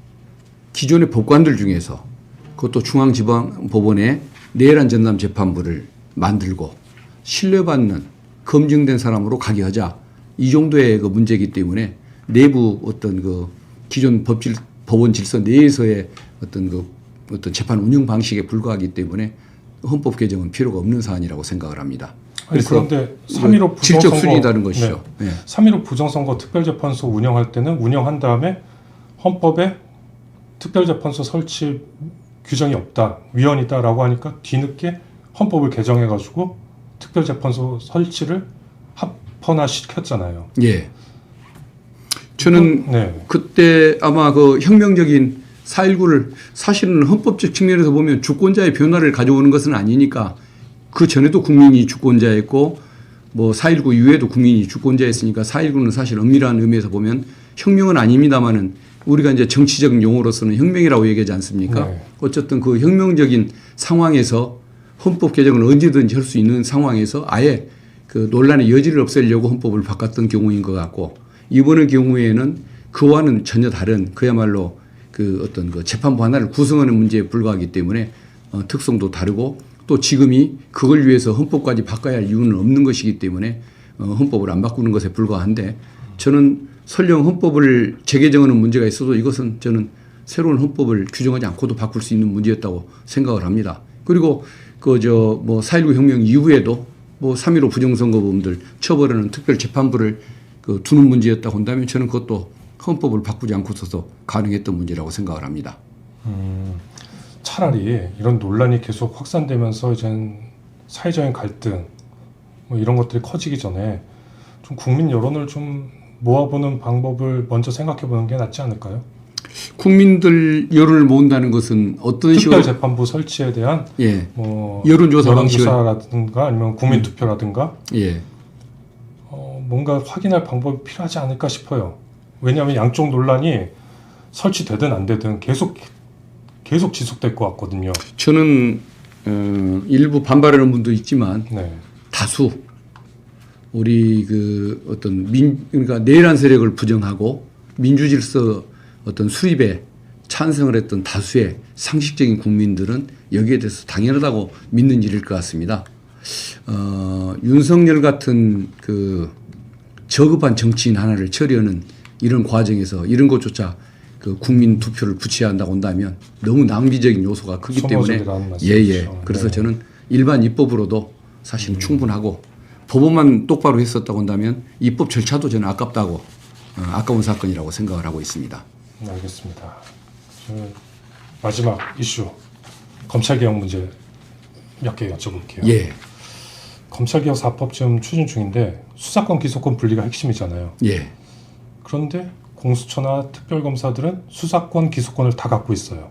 기존의 법관들 중에서 그것도 중앙지방법원의 내란 전담 재판부를 만들고 신뢰받는 검증된 사람으로 가게 하자 이 정도의 그 문제이기 때문에 내부 어떤 그 기존 법원 질서 내에서의 어떤 재판 운영 방식에 불과하기 때문에 헌법 개정은 필요가 없는 사안이라고 생각을 합니다. 그런데 3.15 부정선거 질적 수준이 다른 것이죠. 네. 3.15 부정선거 특별재판소 운영할 때는 운영한 다음에 헌법에 특별재판소 설치 규정이 없다, 위헌이다라고 하니까 뒤늦게 헌법을 개정해가지고 특별재판소 설치를 합헌화시켰잖아요. 예. 저는 그때 아마 그 혁명적인 4.19를 사실은 헌법적 측면에서 보면 주권자의 변화를 가져오는 것은 아니니까 그 전에도 국민이 주권자였고 뭐 4.19 이후에도 국민이 주권자였으니까 4.19는 사실 엄밀한 의미에서 보면 혁명은 아닙니다만은 우리가 이제 정치적 용어로서는 혁명이라고 얘기하지 않습니까? 네. 어쨌든 그 혁명적인 상황에서 헌법 개정을 언제든지 할 수 있는 상황에서 아예 그 논란의 여지를 없애려고 헌법을 바꿨던 경우인 것 같고 이번의 경우에는 그와는 전혀 다른 그야말로 그 어떤 그 재판부 하나를 구성하는 문제에 불과하기 때문에 특성도 다르고 또 지금이 그걸 위해서 헌법까지 바꿔야 할 이유는 없는 것이기 때문에 헌법을 안 바꾸는 것에 불과한데 저는 설령 헌법을 재개정하는 문제가 있어도 이것은 저는 새로운 헌법을 규정하지 않고도 바꿀 수 있는 문제였다고 생각을 합니다. 그리고 뭐 4.19 혁명 이후에도 뭐 3.15 부정선거범들 처벌하는 특별재판부를 두는 문제였다고 한다면 저는 그것도 헌법을 바꾸지 않고서도 가능했던 문제라고 생각을 합니다. 차라리 이런 논란이 계속 확산되면서 이제 사회적인 갈등 뭐 이런 것들이 커지기 전에 좀 국민 여론을 좀 모아보는 방법을 먼저 생각해보는 게 낫지 않을까요? 국민들 여론을 모은다는 것은 어떤 식으로 특별재판부 설치에 대한 예. 뭐 여론조사 방식을 여론조사라든가 아니면 국민투표라든가 예. 뭔가 확인할 방법이 필요하지 않을까 싶어요. 왜냐하면 양쪽 논란이 설치되든 안 되든 계속 지속될 것 같거든요. 저는 일부 반발하는 분도 있지만 네. 다수 우리 그 어떤 그러니까 내란 세력을 부정하고 민주질서 어떤 수립에 찬성을 했던 다수의 상식적인 국민들은 여기에 대해서 당연하다고 믿는 일일 것 같습니다. 윤석열 같은 그 저급한 정치인 하나를 처리하는 이런 과정에서 이런 것조차 그 국민 투표를 붙여야 한다고 한다면 너무 낭비적인 요소가 크기 때문에 그래서 네. 저는 일반 입법으로도 사실은 충분하고 법원만 똑바로 했었다고 한다면 입법 절차도 저는 아깝다고 아까운 사건이라고 생각을 하고 있습니다. 네, 알겠습니다. 마지막 이슈 검찰개혁 문제 몇 개 여쭤볼게요. 예. 검찰개혁 4법 지금 추진 중인데 수사권 기소권 분리가 핵심이잖아요. 예. 그런데 공수처나 특별검사들은 수사권 기소권을 다 갖고 있어요.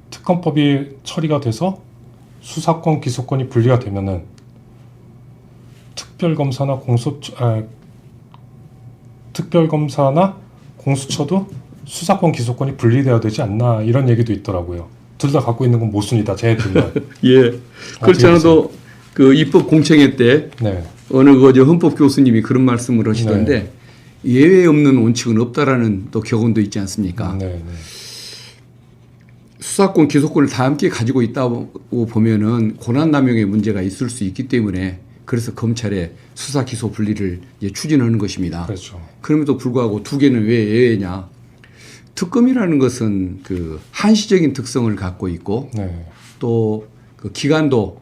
특검법이 처리가 돼서 수사권 기소권이 분리가 되면은 특별검사나 공수처도 수사권 기소권이 분리돼야 되지 않나 이런 얘기도 있더라고요. 둘 다 갖고 있는 건 모순이다. 제 둘만. 예. 그렇지 않아도 그 입법 공청회 때 네. 어느 그 헌법 교수님이 그런 말씀을 하시던데 예외 없는 원칙은 없다라는 또 격언도 있지 않습니까? 네. 수사권 기소권을 다 함께 가지고 있다고 보면은 권한남용의 문제가 있을 수 있기 때문에 그래서 검찰의 수사 기소 분리를 이제 추진하는 것입니다. 그렇죠. 그럼에도 불구하고 두 개는 왜 예외냐? 특검이라는 것은 그 한시적인 특성을 갖고 있고 네. 또 그 기간도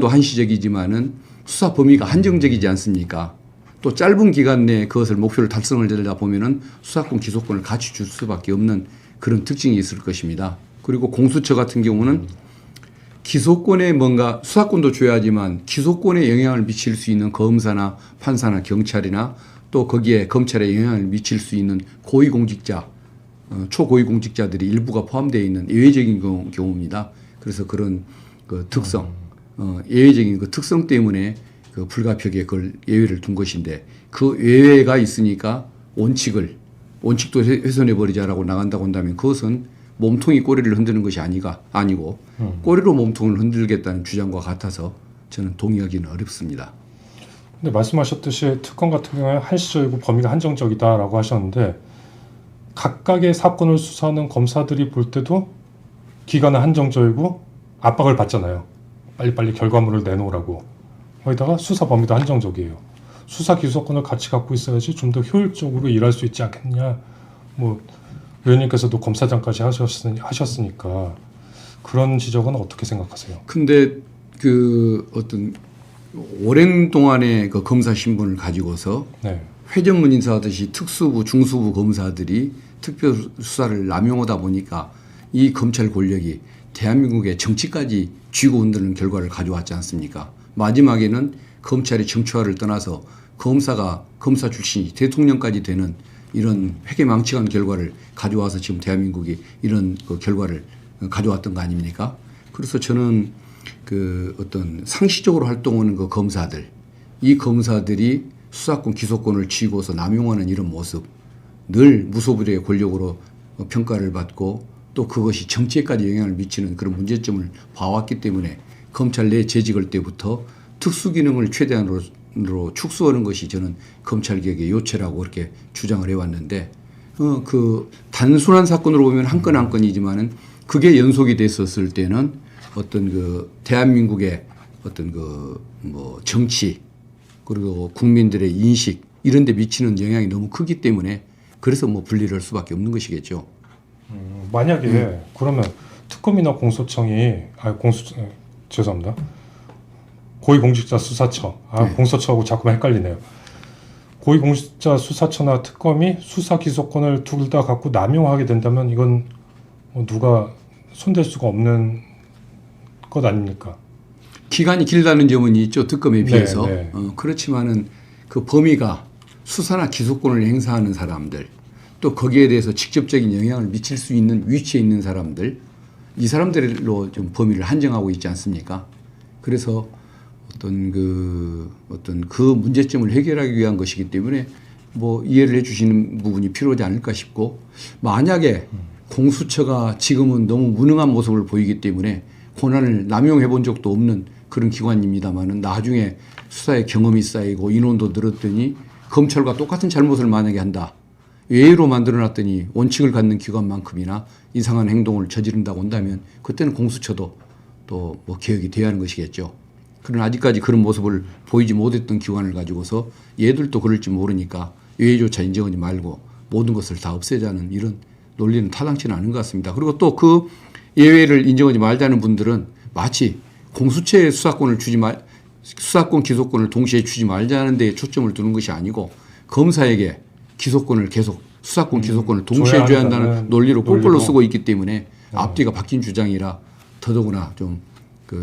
한시적이지만은 수사 범위가 한정적이지 않습니까? 또 짧은 기간 내에 그것을 목표를 달성을 되려다 보면은 수사권 기소권을 같이 줄 수밖에 없는 그런 특징이 있을 것입니다. 그리고 공수처 같은 경우는 기소권에 뭔가 수사권도 줘야지만 기소권에 영향을 미칠 수 있는 검사나 판사나 경찰이나 또 거기에 검찰에 영향을 미칠 수 있는 고위공직자, 초고위공직자들이 일부가 포함되어 있는 예외적인 경우입니다. 그래서 그런 그 특성, 예외적인 그 특성 때문에 그 불가피하게 그걸 예외를 둔 것인데 그 예외가 있으니까 원칙도 훼손해 버리자라고 나간다고 한다면 그것은 몸통이 꼬리를 흔드는 것이 아니고 꼬리로 몸통을 흔들겠다는 주장과 같아서 저는 동의하기는 어렵습니다. 근데 말씀하셨듯이 특검 같은 경우에 한시적이고 범위가 한정적이다라고 하셨는데 각각의 사건을 수사하는 검사들이 볼 때도 기간은 한정적이고 압박을 받잖아요. 빨리빨리 결과물을 내놓으라고. 거기다가 수사 범위도 한정적이에요. 수사 기소권을 같이 갖고 있어야지 좀 더 효율적으로 일할 수 있지 않겠냐. 뭐 의원님께서도 검사장까지 하셨으니까 그런 지적은 어떻게 생각하세요? 근데 그 어떤 오랜 동안의 그 검사 신분을 가지고서 네. 회전문 인사하듯이 특수부, 중수부 검사들이 특별 수사를 남용하다 보니까 이 검찰 권력이 대한민국의 정치까지 쥐고 흔드는 결과를 가져왔지 않습니까? 마지막에는 검찰이 정치화를 떠나서 검사 출신이 대통령까지 되는 이런 회계망측한 결과를 가져와서 지금 대한민국이 이런 그 결과를 가져왔던 거 아닙니까? 그래서 저는 그 어떤 상시적으로 활동하는 그 검사들, 이 검사들이 수사권 기소권을 쥐고서 남용하는 이런 모습, 늘 무소불위의 권력으로 평가를 받고 또 그것이 정치에까지 영향을 미치는 그런 문제점을 봐왔기 때문에 검찰 내 재직할 때부터 특수기능을 최대한으로 축소하는 것이 저는 검찰개혁의 요체라고 그렇게 주장을 해왔는데 그 단순한 사건으로 보면 한 건 한 건이지만은 그게 연속이 됐었을 때는 어떤 그 대한민국의 어떤 그 뭐 정치 그리고 국민들의 인식 이런 데 미치는 영향이 너무 크기 때문에 그래서 뭐 분리를 할 수밖에 없는 것이겠죠. 만약에 그러면 특검이나 공소청이 죄송합니다. 고위공직자 수사처 공소처하고 자꾸만 헷갈리네요. 고위공직자 수사처나 특검이 수사 기소권을 둘 다 갖고 남용하게 된다면 이건 누가 손댈 수가 없는 것 아닙니까? 기간이 길다는 점은 있죠. 특검에 비해서. 네. 그렇지만은 그 범위가 수사나 기소권을 행사하는 사람들, 또 거기에 대해서 직접적인 영향을 미칠 수 있는 위치에 있는 사람들, 이 사람들로 좀 범위를 한정하고 있지 않습니까? 그래서 어떤 그 문제점을 해결하기 위한 것이기 때문에 뭐 이해를 해 주시는 부분이 필요하지 않을까 싶고, 만약에 공수처가 지금은 너무 무능한 모습을 보이기 때문에 권한을 남용해 본 적도 없는 그런 기관입니다만은 나중에 수사에 경험이 쌓이고 인원도 늘었더니 검찰과 똑같은 잘못을 만약에 한다. 예의로 만들어놨더니 원칙을 갖는 기관만큼이나 이상한 행동을 저지른다고 한다면 그때는 공수처도 또 뭐 개혁이 돼야 하는 것이겠죠. 그러나 아직까지 그런 모습을 보이지 못했던 기관을 가지고서 얘들도 그럴지 모르니까 예의조차 인정하지 말고 모든 것을 다 없애자는 이런 논리는 타당치는 않은 것 같습니다. 그리고 또 그 예외를 인정하지 말자는 분들은 마치 공수처에 수사권, 기소권을 동시에 주지 말자는 데 초점을 두는 것이 아니고 검사에게 기소권을 계속 수사권, 기소권을 동시에 줘야 한다는 논리로 꼴꼴로 쓰고 있기 때문에 앞뒤가 바뀐 주장이라 더더구나 좀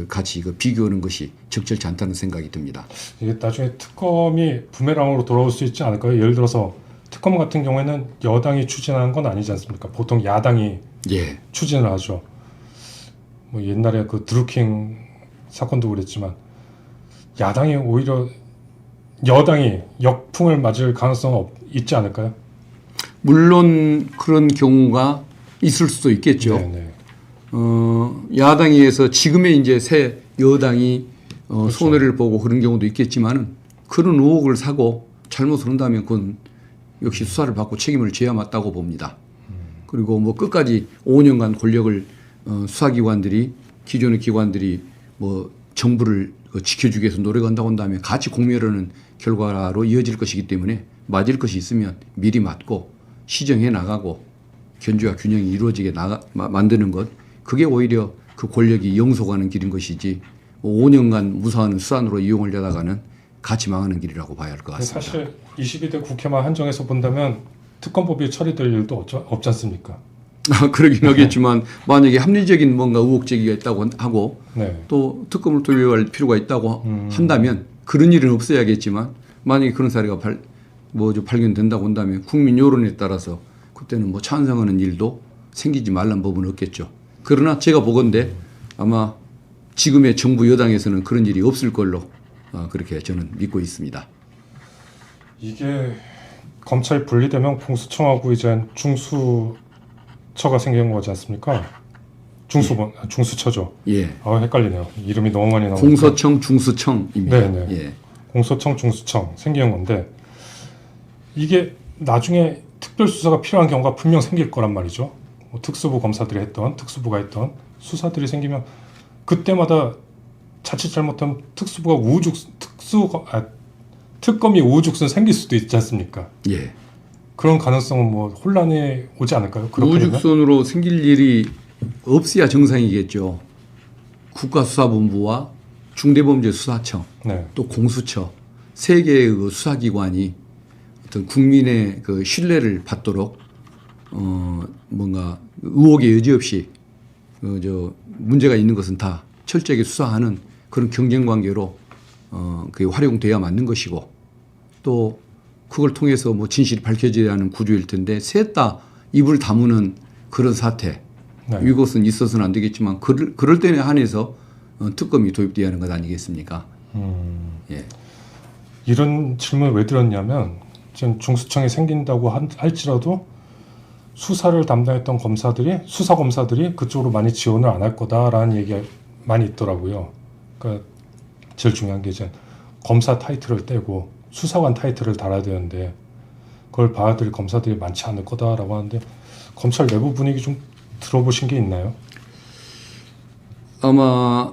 같이 비교하는 것이 적절치 않다는 생각이 듭니다. 이게 나중에 특검이 부메랑으로 돌아올 수 있지 않을까요? 예를 들어서 특검 같은 경우에는 여당이 추진하는 건 아니지 않습니까? 보통 야당이 추진을 하죠. 뭐 옛날에 그 드루킹 사건도 그랬지만 야당이 오히려 여당이 역풍을 맞을 가능성은 있지 않을까요? 물론 그런 경우가 있을 수도 있겠죠. 네네. 야당에 의해서 지금의 이제 새 여당이 그렇죠. 손해를 보고 그런 경우도 있겠지만은 그런 의혹을 사고 잘못을 한다면 그건 역시 수사를 받고 책임을 져야 맞다고 봅니다. 그리고 뭐 끝까지 5년간 권력을 수사기관들이 기존의 기관들이 뭐 정부를 지켜주기 위해서 노력한다고 한다면 같이 공멸하는 결과로 이어질 것이기 때문에 맞을 것이 있으면 미리 맞고 시정해 나가고 견주와 균형이 이루어지게 만드는 것, 그게 오히려 그 권력이 영속하는 길인 것이지 5년간 무사하는 수단으로 이용을 하다가는 같이 망하는 길이라고 봐야 할 것 같습니다. 사실 22대 국회만 한정해서 본다면 특검법이 처리될 일도 없지 않습니까? 그러긴 하겠지만 만약에 합리적인 뭔가 의혹 제기가 있다고 하고 또 특검을 돌려할 필요가 있다고 한다면 그런 일은 없어야겠지만 만약에 그런 사례가 발견된다고 한다면 국민 여론에 따라서 그때는 뭐 찬성하는 일도 생기지 말란 법은 없겠죠. 그러나 제가 보건대 아마 지금의 정부 여당에서는 그런 일이 없을 걸로 그렇게 저는 믿고 있습니다. 이게 검찰이 분리되면 공수청하고 이제 중수처가 생긴 거지 않습니까? 중수처죠. 예. 헷갈리네요. 이름이 너무 많이 나오니까. 공소청, 중수청입니다. 네네. 예. 공소청, 중수청 생기는 건데 이게 나중에 특별수사가 필요한 경우가 분명 생길 거란 말이죠. 뭐 특수부 검사들이 했던, 특수부가 했던 수사들이 생기면 그때마다 자칫 잘못하면 특검이 우후죽순 생길 수도 있지 않습니까? 예. 그런 가능성은 뭐 혼란이 오지 않을까요? 우후죽순으로 생길 일이 없어야 정상이겠죠. 국가수사본부와 중대범죄수사청, 또 공수처 세 개의 그 수사기관이 어떤 국민의 그 신뢰를 받도록 뭔가 의혹의 여지 없이 문제가 있는 것은 다 철저하게 수사하는 그런 경쟁 관계로 그게 활용돼야 맞는 것이고 또 그걸 통해서 뭐 진실이 밝혀져야 하는 구조일 텐데 셋 다 입을 다무는 그런 사태 이것은 있어서는 안 되겠지만 그럴 때에 한해서 특검이 도입돼야 하는 것 아니겠습니까? 예. 이런 질문을 왜 드렸냐면 지금 중수청이 생긴다고 할지라도 수사를 담당했던 수사 검사들이 그쪽으로 많이 지원을 안 할 거다라는 얘기가 많이 있더라고요. 그러니까 제일 중요한 게 이제 검사 타이틀을 떼고 수사관 타이틀을 달아야 되는데 그걸 받아들일 검사들이 많지 않을 거다라고 하는데 검찰 내부 분위기 좀 들어보신 게 있나요? 아마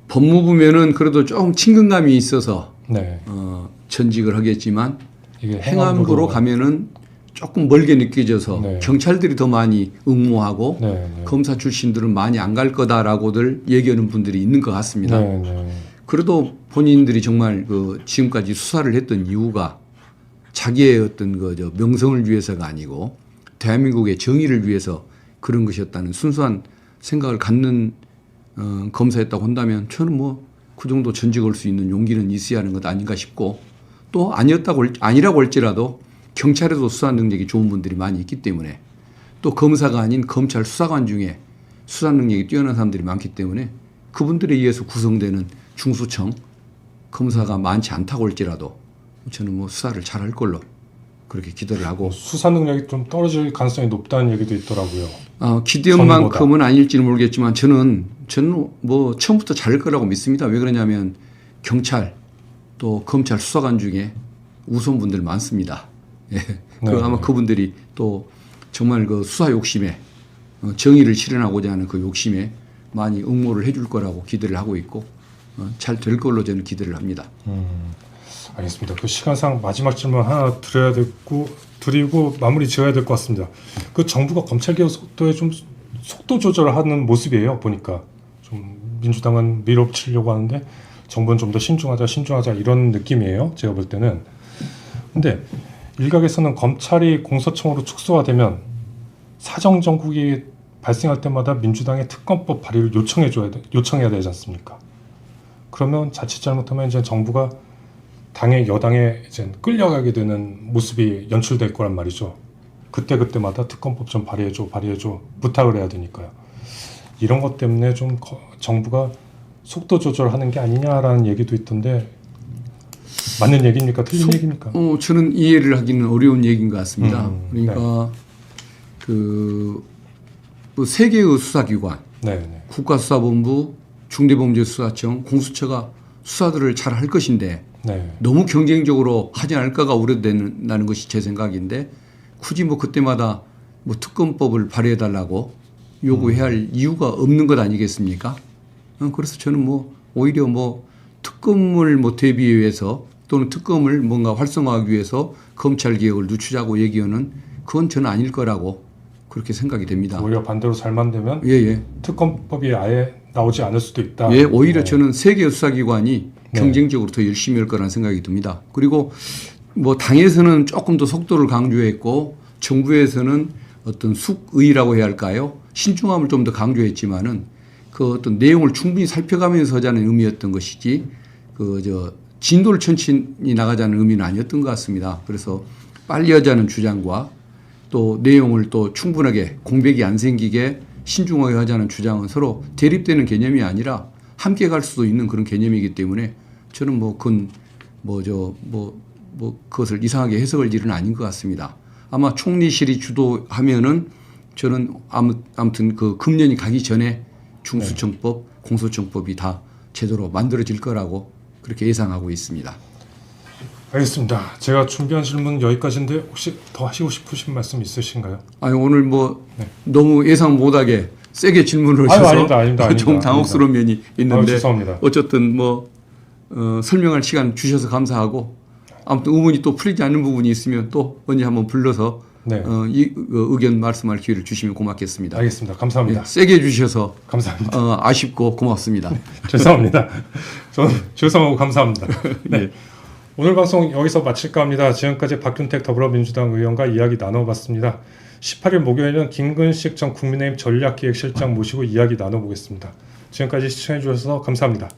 법무부면은 그래도 조금 친근감이 있어서 전직을 하겠지만 행안부로 가면은 조금 멀게 느껴져서 경찰들이 더 많이 응모하고 검사 출신들은 많이 안 갈 거다라고들 얘기하는 분들이 있는 것 같습니다. 그래도 본인들이 정말 지금까지 수사를 했던 이유가 자기의 어떤 명성을 위해서가 아니고 대한민국의 정의를 위해서 그런 것이었다는 순수한 생각을 갖는 검사였다고 한다면 저는 뭐 그 정도 전직 걸 수 있는 용기는 있어야 하는 것 아닌가 싶고, 또 아니라고 할지라도 경찰에도 수사 능력이 좋은 분들이 많이 있기 때문에, 또 검사가 아닌 검찰 수사관 중에 수사 능력이 뛰어난 사람들이 많기 때문에 그분들에 의해서 구성되는 중수청 검사가 많지 않다고 할지라도 저는 뭐 수사를 잘할 걸로 그렇게 기대를 하고, 수사 능력이 좀 떨어질 가능성이 높다는 얘기도 있더라고요. 기대한 만큼은 아닐지는 모르겠지만 저는 뭐 처음부터 잘할 거라고 믿습니다. 왜 그러냐면 경찰 또 검찰 수사관 중에 우선분들 많습니다. 예. 아마 그분들이 또 정말 그 수사 욕심에 정의를 실현하고자 하는 그 욕심에 많이 응모를 해줄 거라고 기대를 하고 있고, 잘 될 걸로 저는 기대를 합니다. 알겠습니다. 그 시간상 마지막 질문 하나 드리고 마무리 지어야 될 것 같습니다. 그 정부가 검찰 개혁 속도에 좀 속도 조절을 하는 모습이에요. 보니까 좀 민주당은 밀어붙이려고 하는데 정부는 좀 더 신중하자 이런 느낌이에요. 제가 볼 때는. 근데 일각에서는 검찰이 공소청으로 축소화되면 사정 정국이 발생할 때마다 민주당의 특검법 발의를 요청해야 되지 않습니까? 그러면 자칫 잘못하면 이제 정부가 당의 여당에 이제 끌려가게 되는 모습이 연출될 거란 말이죠. 그때마다 특검법 좀 발의해줘 부탁을 해야 되니까요. 이런 것 때문에 좀 정부가 속도 조절하는 게 아니냐라는 얘기도 있던데 맞는 얘기입니까? 틀린 얘기입니까? 저는 이해를 하기는 어려운 얘기인 것 같습니다. 그러니까 세 개의 수사기관, 국가수사본부, 중대범죄수사청, 공수처가 수사들을 잘 할 것인데 너무 경쟁적으로 하지 않을까가 우려된다는 것이 제 생각인데, 굳이 뭐 그때마다 뭐 특검법을 발의해달라고 요구해야 할 이유가 없는 것 아니겠습니까? 그래서 저는 뭐 오히려 뭐 특검을 뭐 대비하기 위해서 또는 특검을 뭔가 활성화하기 위해서 검찰 개혁을 늦추자고 얘기하는 그건 저는 아닐 거라고 그렇게 생각이 됩니다. 오히려 반대로 잘만 되면 특검법이 아예 나오지 않을 수도 있다. 오히려 저는 세 개의 수사기관이 경쟁적으로 더 열심히 할 거라는 생각이 듭니다. 그리고 뭐 당에서는 조금 더 속도를 강조했고 정부에서는 어떤 숙의라고 해야 할까요? 신중함을 좀 더 강조했지만은 그 어떤 내용을 충분히 살펴가면서 하자는 의미였던 것이지 진도를 천천히 나가자는 의미는 아니었던 것 같습니다. 그래서 빨리 하자는 주장과 또 내용을 또 충분하게 공백이 안 생기게 신중하게 하자는 주장은 서로 대립되는 개념이 아니라 함께 갈 수도 있는 그런 개념이기 때문에 저는 그것을 이상하게 해석할 일은 아닌 것 같습니다. 아마 총리실이 주도하면은 저는 아무튼 그 금년이 가기 전에 중수청법, 공소청법이 다 제대로 만들어질 거라고 그렇게 예상하고 있습니다. 알겠습니다. 제가 준비한 질문 여기까지인데 혹시 더 하시고 싶으신 말씀 있으신가요? 오늘 너무 예상 못하게 세게 질문을 하셔서 아닙니다. 좀 당혹스러운 면이 있는데 죄송합니다. 어쨌든 설명할 시간 주셔서 감사하고, 아무튼 의문이 또 풀리지 않는 부분이 있으면 또 언제 한번 불러서 의견 말씀할 기회를 주시면 고맙겠습니다. 알겠습니다. 감사합니다. 세게 주셔서 감사합니다. 아쉽고 고맙습니다. 죄송합니다. 저는 죄송하고 감사합니다. 오늘 방송 여기서 마칠까 합니다. 지금까지 박균택 더불어민주당 의원과 이야기 나눠봤습니다. 18일 목요일은 김근식 전 국민의힘 전략기획실장 모시고 이야기 나눠보겠습니다. 지금까지 시청해 주셔서 감사합니다.